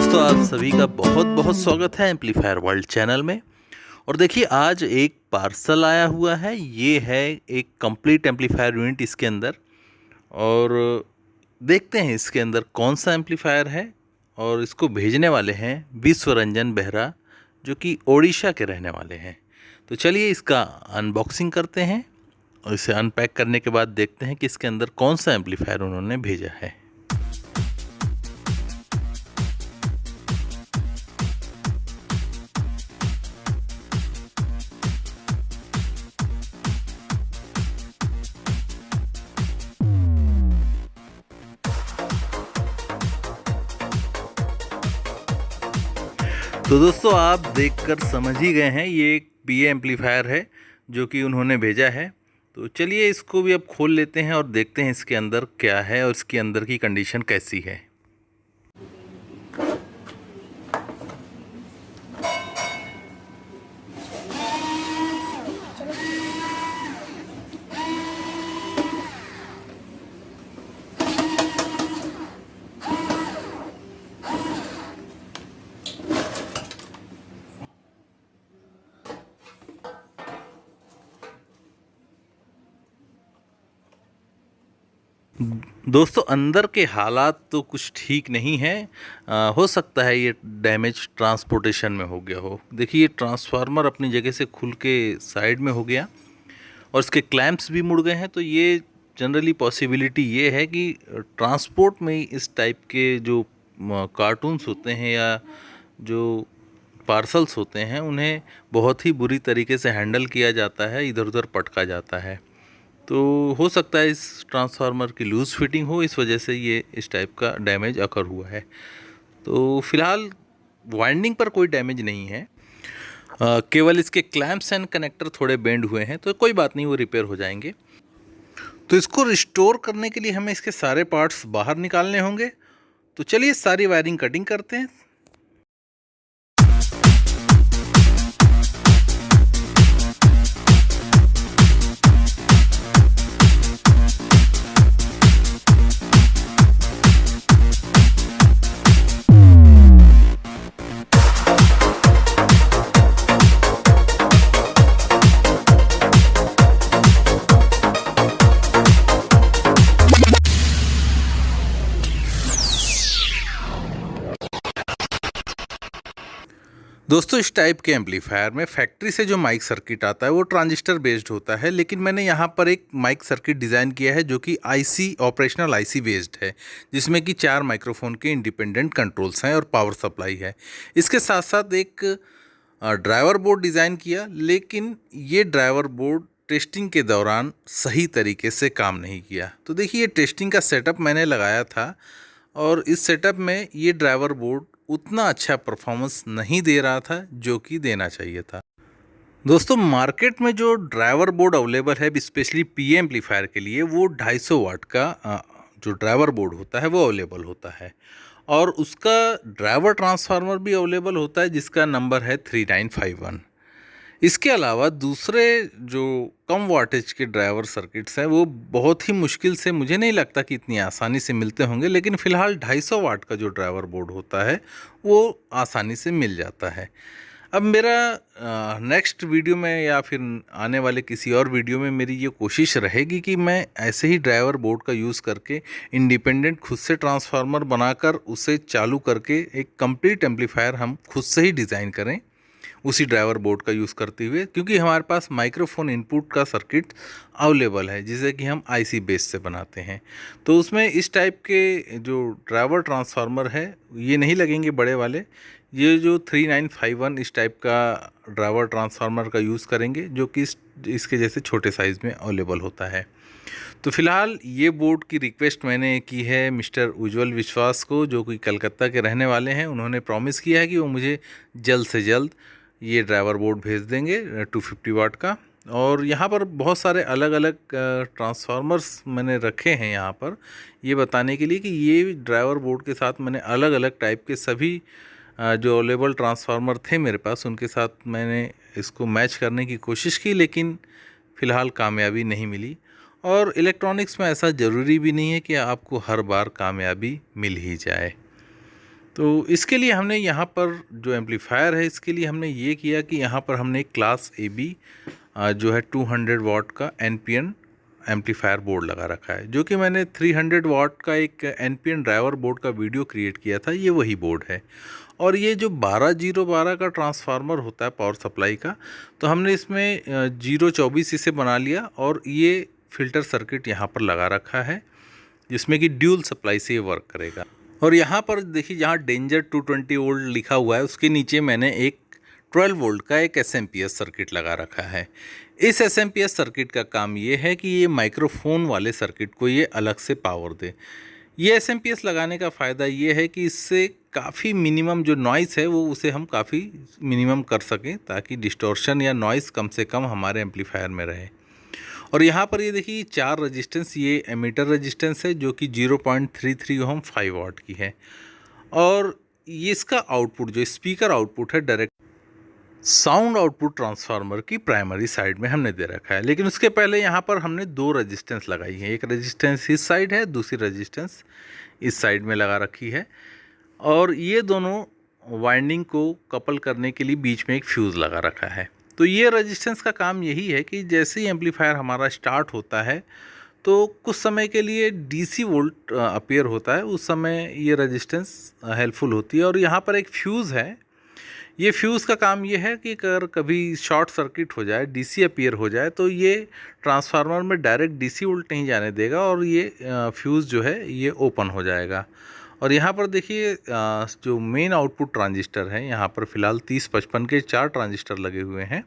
दोस्तों आप सभी का बहुत बहुत स्वागत है एम्पलीफायर वर्ल्ड चैनल में। और देखिए आज एक पार्सल आया हुआ है। ये है एक कंप्लीट एम्पलीफायर यूनिट इसके अंदर, और देखते हैं इसके अंदर कौन सा एम्पलीफायर है। और इसको भेजने वाले हैं विश्वरंजन बेहरा, जो कि ओडिशा के रहने वाले हैं। तो चलिए इसका अनबॉक्सिंग करते हैं और इसे अनपैक करने के बाद देखते हैं कि इसके अंदर कौन सा एम्पलीफायर उन्होंने भेजा है। तो दोस्तों आप देखकर समझ ही गए हैं, ये एक पीए एम्पलीफायर है जो कि उन्होंने भेजा है। तो चलिए इसको भी अब खोल लेते हैं और देखते हैं इसके अंदर क्या है और इसके अंदर की कंडीशन कैसी है। दोस्तों अंदर के हालात तो कुछ ठीक नहीं है। हो सकता है ये डैमेज ट्रांसपोर्टेशन में हो गया हो। देखिए ये ट्रांसफार्मर अपनी जगह से खुल के साइड में हो गया और इसके क्लैंप्स भी मुड़ गए हैं। तो ये जनरली पॉसिबिलिटी ये है कि ट्रांसपोर्ट में इस टाइप के जो कार्टून्स होते हैं या जो पार्सल्स होते हैं उन्हें बहुत ही बुरी तरीके से हैंडल किया जाता है, इधर उधर पटका जाता है। तो हो सकता है इस ट्रांसफार्मर की लूज़ फिटिंग हो, इस वजह से ये इस टाइप का डैमेज अकर हुआ है। तो फिलहाल वाइंडिंग पर कोई डैमेज नहीं है, केवल इसके क्लैंप्स एंड कनेक्टर थोड़े बेंड हुए हैं। तो कोई बात नहीं, वो रिपेयर हो जाएंगे। तो इसको रिस्टोर करने के लिए हमें इसके सारे पार्ट्स बाहर निकालने होंगे। तो चलिए सारी वायरिंग कटिंग करते हैं। दोस्तों इस टाइप के एम्पलीफायर में फैक्ट्री से जो माइक सर्किट आता है वो ट्रांजिस्टर बेस्ड होता है, लेकिन मैंने यहाँ पर एक माइक सर्किट डिज़ाइन किया है जो कि आईसी ऑपरेशनल आईसी बेस्ड है, जिसमें कि 4 माइक्रोफोन के इंडिपेंडेंट कंट्रोल्स हैं और पावर सप्लाई है। इसके साथ साथ एक ड्राइवर बोर्ड डिज़ाइन किया, लेकिन ये ड्राइवर बोर्ड टेस्टिंग के दौरान सही तरीके से काम नहीं किया। तो देखिए ये टेस्टिंग का सेटअप मैंने लगाया था और इस सेटअप में ये ड्राइवर बोर्ड उतना अच्छा परफॉर्मेंस नहीं दे रहा था जो कि देना चाहिए था। दोस्तों मार्केट में जो ड्राइवर बोर्ड अवेलेबल है स्पेशली पीए एम्पलीफायर के लिए, वो 250 वाट का जो ड्राइवर बोर्ड होता है वो अवेलेबल होता है, और उसका ड्राइवर ट्रांसफार्मर भी अवेलेबल होता है जिसका नंबर है 3951। इसके अलावा दूसरे जो कम वाटेज के ड्राइवर सर्किट्स हैं वो बहुत ही मुश्किल से, मुझे नहीं लगता कि इतनी आसानी से मिलते होंगे, लेकिन फ़िलहाल 250 वाट का जो ड्राइवर बोर्ड होता है वो आसानी से मिल जाता है। अब मेरा नेक्स्ट वीडियो में या फिर आने वाले किसी और वीडियो में मेरी ये कोशिश रहेगी कि मैं ऐसे ही ड्राइवर बोर्ड का यूज़ करके इंडिपेंडेंट खुद से ट्रांसफार्मर बनाकर उसे चालू करके एक कंप्लीट एम्पलीफायर हम खुद से ही डिज़ाइन करें उसी ड्राइवर बोर्ड का यूज़ करते हुए, क्योंकि हमारे पास माइक्रोफोन इनपुट का सर्किट अवेलेबल है जिसे कि हम आईसी बेस से बनाते हैं। तो उसमें इस टाइप के जो ड्राइवर ट्रांसफार्मर है ये नहीं लगेंगे बड़े वाले, ये जो 3951 इस टाइप का ड्राइवर ट्रांसफार्मर का यूज़ करेंगे जो कि इसके जैसे छोटे साइज़ में अवेलेबल होता है। तो फिलहाल ये बोर्ड की रिक्वेस्ट मैंने की है मिस्टर उज्ज्वल विश्वास को, जो कि कलकत्ता के रहने वाले हैं। उन्होंने प्रॉमिस किया है कि वो मुझे जल्द से जल्द ये ड्राइवर बोर्ड भेज देंगे 250 वाट का। और यहाँ पर बहुत सारे अलग अलग ट्रांसफार्मर्स मैंने रखे हैं यहाँ पर, ये बताने के लिए कि ये ड्राइवर बोर्ड के साथ मैंने अलग अलग टाइप के सभी जो अवेलेबल ट्रांसफार्मर थे मेरे पास उनके साथ मैंने इसको मैच करने की कोशिश की, लेकिन फ़िलहाल कामयाबी नहीं मिली। और इलेक्ट्रॉनिक्स में ऐसा ज़रूरी भी नहीं है कि आपको हर बार कामयाबी मिल ही जाए। तो इसके लिए हमने यहाँ पर जो एम्पलीफायर है इसके लिए हमने ये किया कि यहाँ पर हमने एक क्लास AB जो है 200 वाट का NPN एम्पलीफायर बोर्ड लगा रखा है, जो कि मैंने 300 वाट का एक NPN ड्राइवर बोर्ड का वीडियो क्रिएट किया था, ये वही बोर्ड है। और ये जो 12012 का ट्रांसफार्मर होता है पावर सप्लाई का, तो हमने इसमें 024 इसे बना लिया और ये फ़िल्टर सर्किट यहाँ पर लगा रखा है जिसमें कि ड्यूल सप्लाई से ये वर्क करेगा। और यहाँ पर देखिए, जहाँ डेंजर 220 वोल्ट लिखा हुआ है उसके नीचे मैंने एक 12 वोल्ट का एक SMPS सर्किट लगा रखा है। इस SMPS सर्किट का काम ये है कि ये माइक्रोफोन वाले सर्किट को ये अलग से पावर दे। ये SMPS लगाने का फ़ायदा ये है कि इससे काफ़ी मिनिमम जो नॉइज़ है वो उसे हम काफ़ी मिनिमम कर सकें, ताकि डिस्टॉर्शन या नॉइज़ कम से कम हमारे एम्पलीफायर में रहे। और यहाँ पर ये देखिए 4 रजिस्टेंस, ये एमीटर रजिस्टेंस है जो कि 0.33 ओम 5 वाट की है। और ये इसका आउटपुट जो स्पीकर आउटपुट है डायरेक्ट साउंड आउटपुट ट्रांसफार्मर की प्राइमरी साइड में हमने दे रखा है। लेकिन उसके पहले यहाँ पर हमने 2 रजिस्टेंस लगाई है, एक रजिस्टेंस इस साइड है, दूसरी रजिस्टेंस इस साइड में लगा रखी है। और ये दोनों वाइंडिंग को कपल करने के लिए बीच में एक फ्यूज़ लगा रखा है। तो ये रेजिस्टेंस का काम यही है कि जैसे ही एम्पलीफायर हमारा स्टार्ट होता है तो कुछ समय के लिए DC वोल्ट अपीयर होता है, उस समय ये रेजिस्टेंस हेल्पफुल होती है। और यहाँ पर एक फ्यूज़ है, ये फ्यूज़ का काम ये है कि अगर कभी शॉर्ट सर्किट हो जाए, DC अपीयर हो जाए, तो ये ट्रांसफार्मर में डायरेक्ट DC वोल्ट नहीं जाने देगा और ये फ्यूज़ जो है ये ओपन हो जाएगा। और यहाँ पर देखिए जो मेन आउटपुट ट्रांजिस्टर है, यहाँ पर फ़िलहाल 3055 के 4 ट्रांजिस्टर लगे हुए हैं,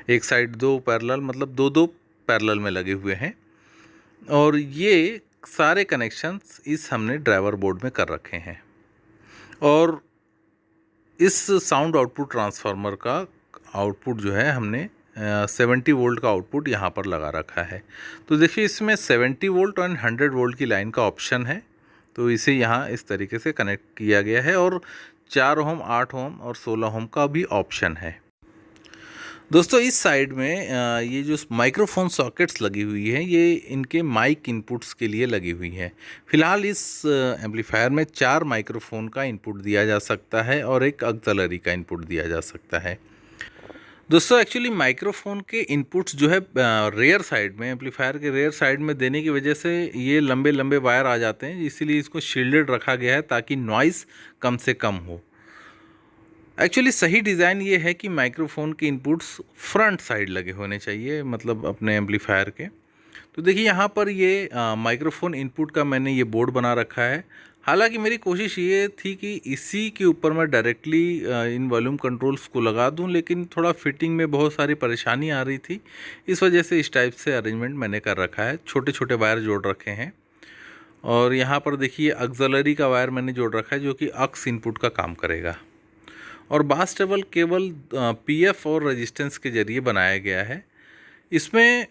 एक साइड 2 पैरेलल, मतलब 2-2 पैरेलल में लगे हुए हैं। और ये सारे कनेक्शंस इस हमने ड्राइवर बोर्ड में कर रखे हैं। और इस साउंड आउटपुट ट्रांसफार्मर का आउटपुट जो है हमने 70 वोल्ट का आउटपुट यहाँ पर लगा रखा है। तो देखिए इसमें 70 वोल्ट और 100 वोल्ट की लाइन का ऑप्शन है, तो इसे यहाँ इस तरीके से कनेक्ट किया गया है। और 4 ओम, 8 ओम और 16 ओम का भी ऑप्शन है। दोस्तों इस साइड में ये जो माइक्रोफोन सॉकेट्स लगी हुई है, ये इनके माइक इनपुट्स के लिए लगी हुई है। फ़िलहाल इस एम्पलीफायर में 4 माइक्रोफोन का इनपुट दिया जा सकता है और एक ऑक्सिलरी का इनपुट दिया जा सकता है। दोस्तों एक्चुअली माइक्रोफोन के इनपुट्स जो है रेयर साइड में, एम्पलीफायर के रेयर साइड में देने की वजह से ये लंबे लंबे वायर आ जाते हैं, इसीलिए इसको शील्डेड रखा गया है ताकि नॉइज़ कम से कम हो। एक्चुअली सही डिज़ाइन ये है कि माइक्रोफोन के इनपुट्स फ्रंट साइड लगे होने चाहिए, मतलब अपने एम्पलीफायर के। तो देखिए यहाँ पर ये माइक्रोफोन इनपुट का मैंने ये बोर्ड बना रखा है। हालांकि मेरी कोशिश ये थी कि इसी के ऊपर मैं डायरेक्टली इन वॉल्यूम कंट्रोल्स को लगा दूं, लेकिन थोड़ा फिटिंग में बहुत सारी परेशानी आ रही थी, इस वजह से इस टाइप से अरेंजमेंट मैंने कर रखा है। छोटे छोटे वायर जोड़ रखे हैं। और यहाँ पर देखिए ऑक्सिलरी का वायर मैंने जोड़ रखा है जो कि अक्स इनपुट का काम करेगा। और बास टेबल केवल PF और रेजिस्टेंस के ज़रिए बनाया गया है। इसमें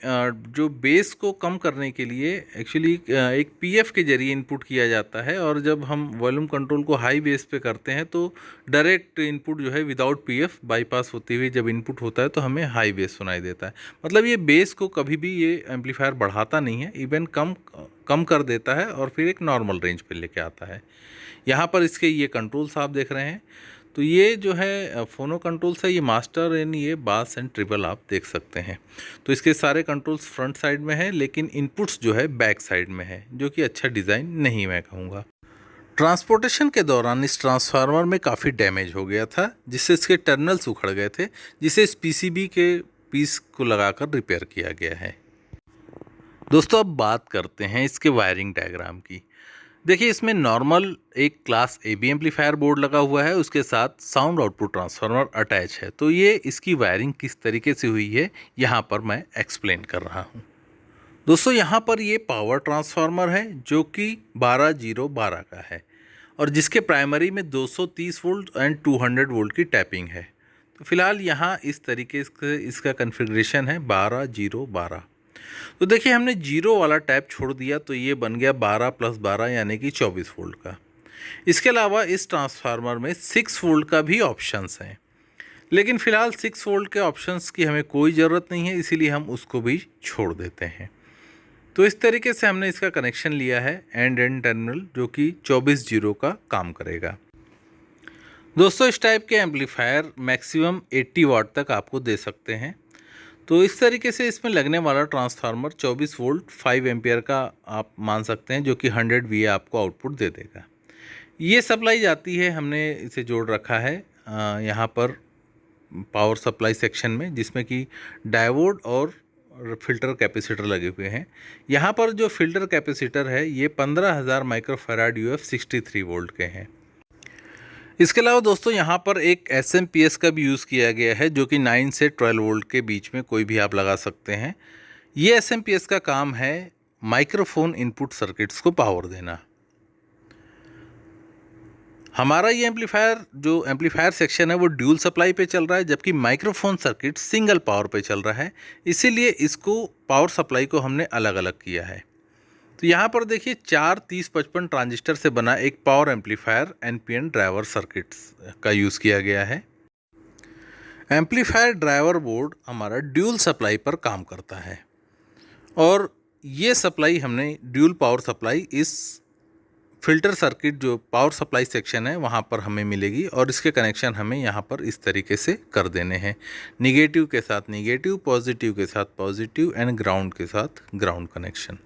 जो बेस को कम करने के लिए एक्चुअली एक PF के ज़रिए इनपुट किया जाता है, और जब हम वॉल्यूम कंट्रोल को हाई बेस पे करते हैं तो डायरेक्ट इनपुट जो है विदाउट PF बाईपास होते हुए जब इनपुट होता है तो हमें हाई बेस सुनाई देता है। मतलब ये बेस को कभी भी ये एम्पलीफायर बढ़ाता नहीं है, इवन कम कर देता है और फिर एक नॉर्मल रेंज पे लेके आता है। यहाँ पर इसके ये कंट्रोल्स आप देख रहे हैं। तो ये जो है फोनो कंट्रोल्स है, ये मास्टर यानी ये बास एंड ट्रिपल आप देख सकते हैं। तो इसके सारे कंट्रोल्स फ्रंट साइड में है, लेकिन इनपुट्स जो है बैक साइड में है, जो कि अच्छा डिज़ाइन नहीं मैं कहूँगा। ट्रांसपोर्टेशन के दौरान इस ट्रांसफार्मर में काफ़ी डैमेज हो गया था, जिससे इसके टर्मिनल्स उखड़ गए थे, जिसे इस PCB के पीस को लगाकर रिपेयर किया गया है। दोस्तों अब बात करते हैं इसके वायरिंग डायग्राम की। देखिए इसमें नॉर्मल एक क्लास AB एम्पलीफायर बोर्ड लगा हुआ है, उसके साथ साउंड आउटपुट ट्रांसफार्मर अटैच है। तो ये इसकी वायरिंग किस तरीके से हुई है यहाँ पर मैं एक्सप्लेन कर रहा हूँ। दोस्तों यहाँ पर ये पावर ट्रांसफार्मर है जो कि 12012 का है, और जिसके प्राइमरी में 230 वोल्ट एंड 200 वोल्ट की टैपिंग है। तो फिलहाल यहाँ इस तरीके से इसका कन्फिग्रेशन है 12012। तो देखिए हमने 0 वाला टैप छोड़ दिया तो ये बन गया 12 + 12 यानी कि 24 वोल्ट का। इसके अलावा इस ट्रांसफार्मर में 6 वोल्ट का भी ऑप्शंस हैं, लेकिन फ़िलहाल 6 वोल्ट के ऑप्शंस की हमें कोई ज़रूरत नहीं है, इसीलिए हम उसको भी छोड़ देते हैं। तो इस तरीके से हमने इसका कनेक्शन लिया है एंड टर्मिनल, जो कि 24 0 का काम करेगा। दोस्तों इस टाइप के एम्पलीफायर मैक्सिमम 80 वाट तक आपको दे सकते हैं। तो इस तरीके से इसमें लगने वाला ट्रांसफार्मर 24 वोल्ट 5 एम्पियर का आप मान सकते हैं, जो कि 100 VA आपको आउटपुट दे देगा। ये सप्लाई जाती है, हमने इसे जोड़ रखा है यहाँ पर पावर सप्लाई सेक्शन में, जिसमें कि डायोड और फ़िल्टर कैपेसिटर लगे हुए हैं। यहाँ पर जो फ़िल्टर कैपेसिटर है ये 15,000 माइक्रोफैराड UF 63 वोल्ट के हैं। इसके अलावा दोस्तों यहाँ पर एक SMPS का भी यूज़ किया गया है, जो कि 9 से 12 वोल्ट के बीच में कोई भी आप लगा सकते हैं। ये SMPS का काम है माइक्रोफोन इनपुट सर्किट्स को पावर देना। हमारा ये एम्पलीफायर सेक्शन है वो ड्यूल सप्लाई पे चल रहा है, जबकि माइक्रोफोन सर्किट सिंगल पावर पे चल रहा है, इसीलिए इसको पावर सप्लाई को हमने अलग अलग किया है। तो यहाँ पर देखिए 4 3055 ट्रांजिस्टर से बना एक power amplifier NPN driver circuits का यूज़ किया गया है। एम्पलीफायर ड्राइवर बोर्ड हमारा ड्यूल सप्लाई पर काम करता है, और ये सप्लाई हमने ड्यूल पावर सप्लाई इस फ़िल्टर सर्किट जो पावर सप्लाई सेक्शन है वहाँ पर हमें मिलेगी, और इसके कनेक्शन हमें यहाँ पर इस तरीके से कर देने हैं। निगेटिव के साथ निगेटिव, पॉजिटिव के साथ पॉजिटिव एंड ग्राउंड के साथ ग्राउंड कनेक्शन।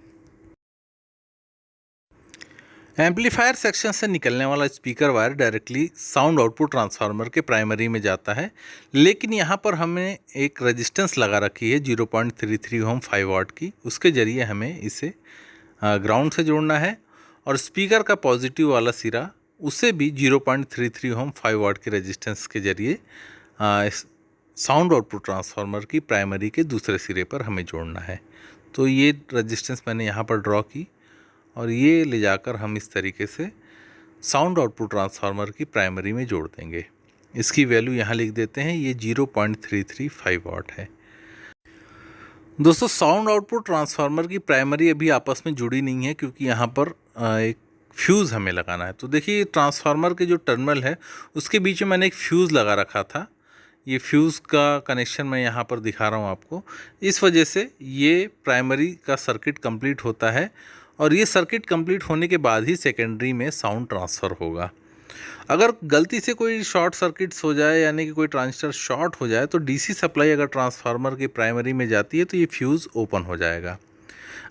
एम्पलीफायर सेक्शन से निकलने वाला speaker wire directly sound output transformer के प्राइमरी में जाता है, लेकिन यहाँ पर हमें एक रेजिस्टेंस लगा रखी है 0.33 ओम 5 वाट की, उसके ज़रिए हमें इसे ग्राउंड से जोड़ना है, और स्पीकर का पॉजिटिव वाला सिरा उसे भी 0.33 ओम 5 वाट के रेजिस्टेंस के ज़रिए साउंड आउटपुट ट्रांसफार्मर की प्राइमरी के दूसरे सिरे पर हमें जोड़ना है। तो ये रेजिस्टेंस मैंने यहाँ पर ड्रॉ की, और ये ले जाकर हम इस तरीके से साउंड आउटपुट ट्रांसफार्मर की प्राइमरी में जोड़ देंगे। इसकी वैल्यू यहाँ लिख देते हैं, ये 0.335 वाट है। दोस्तों साउंड आउटपुट ट्रांसफार्मर की प्राइमरी अभी आपस में जुड़ी नहीं है, क्योंकि यहाँ पर एक फ्यूज़ हमें लगाना है। तो देखिए ट्रांसफार्मर के जो टर्मिनल है उसके बीच में मैंने एक फ्यूज़ लगा रखा था। ये फ्यूज़ का कनेक्शन मैं यहाँ पर दिखा रहा हूँ आपको। इस वजह से ये प्राइमरी का सर्किट कंप्लीट होता है, और ये सर्किट कंप्लीट होने के बाद ही सेकेंडरी में साउंड ट्रांसफ़र होगा। अगर गलती से कोई शॉर्ट सर्किट्स हो जाए, यानी कि कोई ट्रांजिस्टर शॉर्ट हो जाए, तो डीसी सप्लाई अगर ट्रांसफार्मर की प्राइमरी में जाती है तो ये फ्यूज़ ओपन हो जाएगा।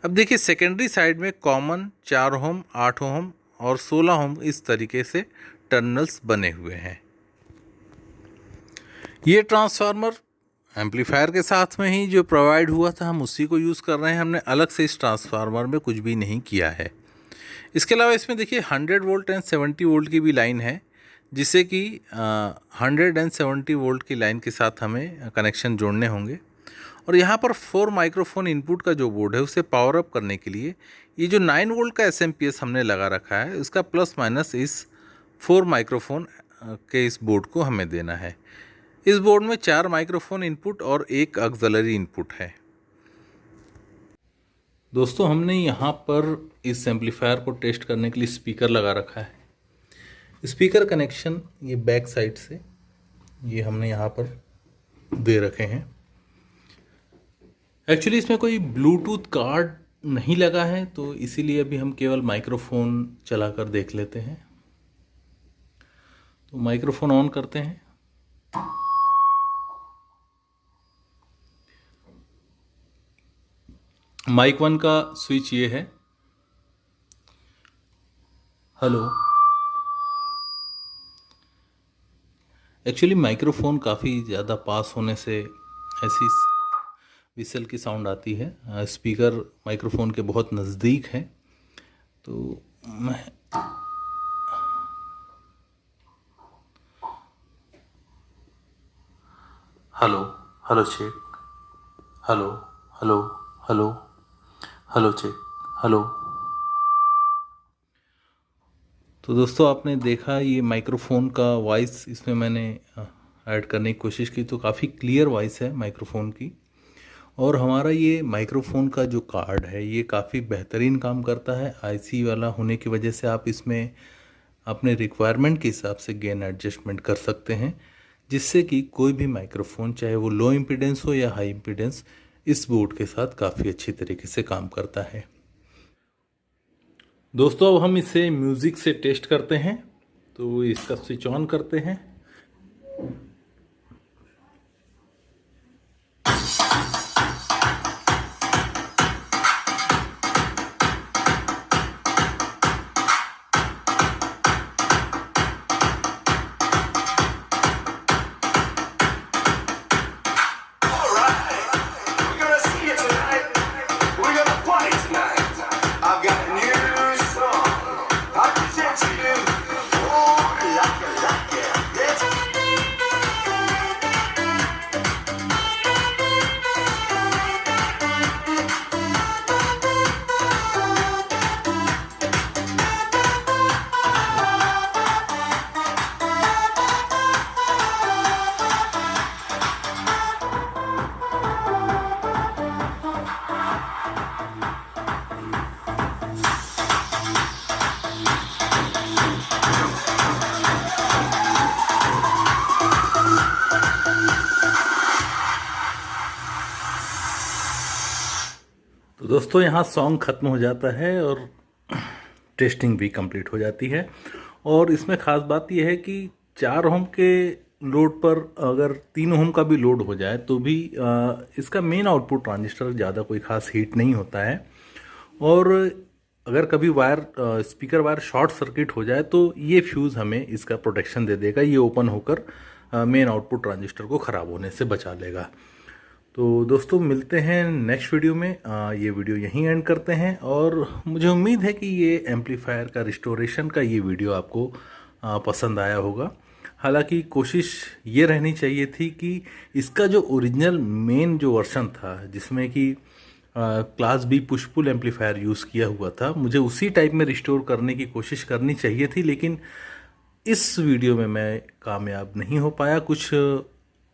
अब देखिए सेकेंडरी साइड में कॉमन 4 ओम, 8 ओम और 16 ओम इस तरीके से टर्मिनल्स बने हुए हैं। ये ट्रांसफार्मर एम्पलीफायर के साथ में ही जो प्रोवाइड हुआ था हम उसी को यूज़ कर रहे हैं, हमने अलग से इस ट्रांसफार्मर में कुछ भी नहीं किया है। इसके अलावा इसमें देखिए 100 वोल्ट एंड 70 वोल्ट की भी लाइन है, जिससे कि 100 एंड 70 वोल्ट की लाइन के साथ हमें कनेक्शन जोड़ने होंगे। और यहाँ पर 4 माइक्रोफोन इनपुट का जो बोर्ड है उसे पावर अप करने के लिए ये जो 9 वोल्ट का SMPS हमने लगा रखा है, उसका प्लस माइनस इस 4 माइक्रोफोन के इस बोर्ड को हमें देना है। इस बोर्ड में 4 माइक्रोफोन इनपुट और 1 ऑक्सिलरी इनपुट है। दोस्तों हमने यहाँ पर इस एम्पलीफायर को टेस्ट करने के लिए स्पीकर लगा रखा है। स्पीकर कनेक्शन ये बैक साइड से ये हमने यहाँ पर दे रखे हैं। एक्चुअली इसमें कोई ब्लूटूथ कार्ड नहीं लगा है, तो इसीलिए अभी हम केवल माइक्रोफोन चलाकर देख लेते हैं। तो माइक्रोफोन ऑन करते हैं। माइक 1 का स्विच ये है। हेलो। एक्चुअली माइक्रोफोन काफ़ी ज़्यादा पास होने से ऐसी विसल की साउंड आती है। स्पीकर माइक्रोफोन के बहुत नज़दीक है, तो मैं hello hello check, hello hello hello hello check, hello. तो दोस्तों आपने देखा ये माइक्रोफोन का वॉइस इसमें मैंने ऐड करने की कोशिश की, तो काफ़ी क्लियर वॉइस है माइक्रोफोन की। और हमारा ये माइक्रोफोन का जो कार्ड है ये काफ़ी बेहतरीन काम करता है। आईसी वाला होने की वजह से आप इसमें अपने रिक्वायरमेंट के हिसाब से गेन एडजस्टमेंट कर सकते हैं, जिससे कि कोई भी माइक्रोफोन चाहे वो लो इम्पीडेंस हो या हाई इम्पीडेंस इस बोर्ड के साथ काफ़ी अच्छी तरीके से काम करता है। दोस्तों अब हम इसे म्यूज़िक से टेस्ट करते हैं। तो इसका स्विच ऑन करते हैं। दोस्तों यहाँ सॉन्ग ख़त्म हो जाता है और टेस्टिंग भी कंप्लीट हो जाती है। और इसमें ख़ास बात यह है कि 4 ओम के लोड पर अगर 3 ओम का भी लोड हो जाए तो भी इसका मेन आउटपुट ट्रांजिस्टर ज़्यादा कोई ख़ास हीट नहीं होता है। और अगर कभी wire speaker wire short circuit हो जाए तो ये फ्यूज़ हमें इसका प्रोटेक्शन दे देगा, ये ओपन होकर मेन आउटपुट ट्रांजिस्टर को ख़राब होने से बचा लेगा। तो दोस्तों मिलते हैं नेक्स्ट वीडियो में। ये वीडियो यहीं एंड करते हैं और मुझे उम्मीद है कि ये एम्पलीफायर का रिस्टोरेशन का ये वीडियो आपको पसंद आया होगा। हालांकि कोशिश ये रहनी चाहिए थी कि इसका जो ओरिजिनल मेन जो वर्जन था जिसमें कि class B push pull amplifier use किया हुआ था, मुझे उसी टाइप में रिस्टोर करने की कोशिश करनी चाहिए थी, लेकिन इस वीडियो में मैं कामयाब नहीं हो पाया। कुछ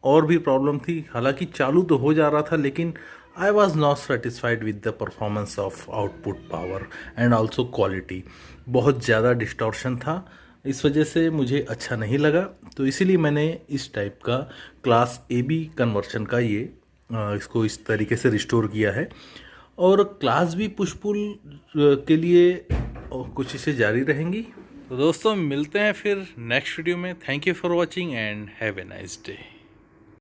और भी प्रॉब्लम थी, हालांकि चालू तो हो जा रहा था लेकिन I was not satisfied with the performance of output power and also quality. बहुत ज़्यादा डिस्टॉर्शन था, इस वजह से मुझे अच्छा नहीं लगा। तो इसीलिए मैंने इस टाइप का क्लास ए बी कन्वर्शन का ये इसको इस तरीके से रिस्टोर किया है। और क्लास बी पुश पुल के लिए कुछ इसे जारी रहेंगी। तो दोस्तों मिलते हैं फिर नेक्स्ट वीडियो में। Thank you for watching and have a nice day.